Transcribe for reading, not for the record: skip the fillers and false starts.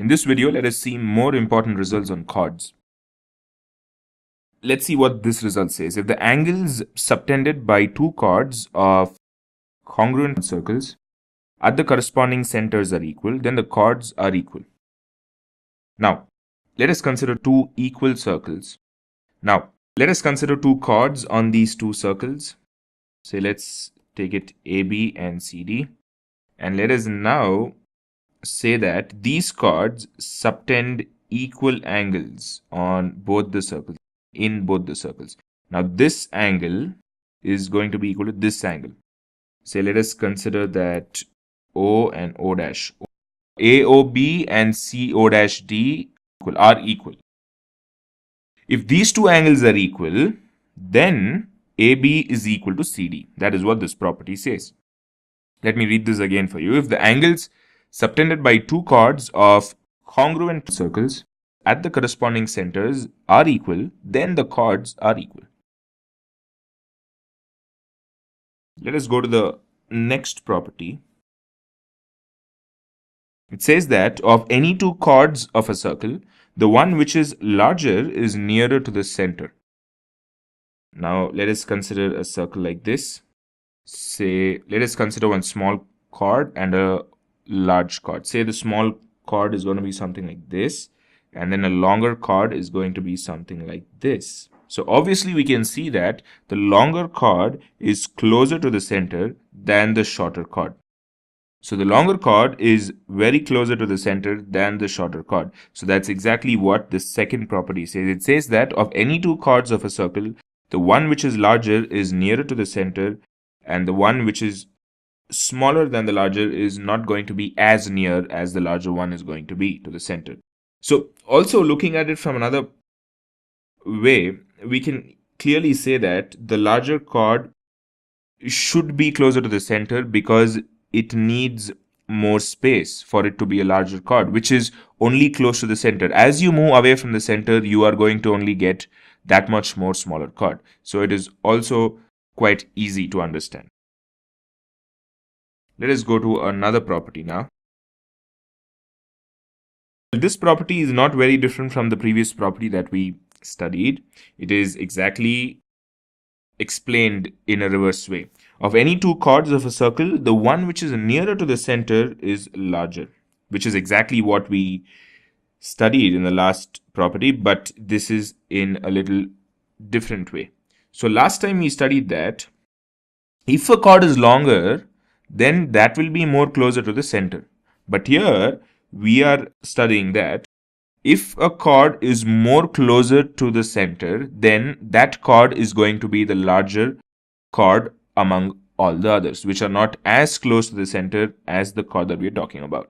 In this video, let us see more important results on chords. Let's see what this result says. If the angles subtended by two chords of congruent circles at the corresponding centers are equal, then the chords are equal. Now, let us consider two equal circles. Now, let us consider two chords on these two circles. Say, let's take it AB and CD. And let us now say that these chords subtend equal angles on both the circles, in both the circles. Now, this angle is going to be equal to this angle. Say, let us consider that O and O dash. AOB and CO dash D are equal. If these two angles are equal, then AB is equal to CD. That is what this property says. Let me read this again for you. If the angles subtended by two chords of congruent circles at the corresponding centers are equal, then the chords are equal. Let us go to the next property. It says that of any two chords of a circle, the one which is larger is nearer to the center. Now, let us consider a circle like this. Say, let us consider one small chord and a large chord. Say the small chord is going to be something like this, and then a longer chord is going to be something like this. So obviously we can see that the longer chord is closer to the center than the shorter chord. So the longer chord is very closer to the center than the shorter chord. So that's exactly what the second property says. It says that of any two chords of a circle, the one which is larger is nearer to the center, and the one which is smaller than the larger is not going to be as near as the larger one is going to be to the center. So also looking at it from another way, we can clearly say that the larger chord should be closer to the center because it needs more space for it to be a larger chord, which is only close to the center. As you move away from the center, you are going to only get that much more smaller chord. So it is also quite easy to understand. Let us go to another property now. This property is not very different from the previous property that we studied. It is exactly explained in a reverse way. Of any two chords of a circle, the one which is nearer to the center is larger, which is exactly what we studied in the last property, but this is in a little different way. So last time we studied that if a chord is longer, then that will be more closer to the center. But here we are studying that if a chord is more closer to the center, then that chord is going to be the larger chord among all the others, which are not as close to the center as the chord that we are talking about.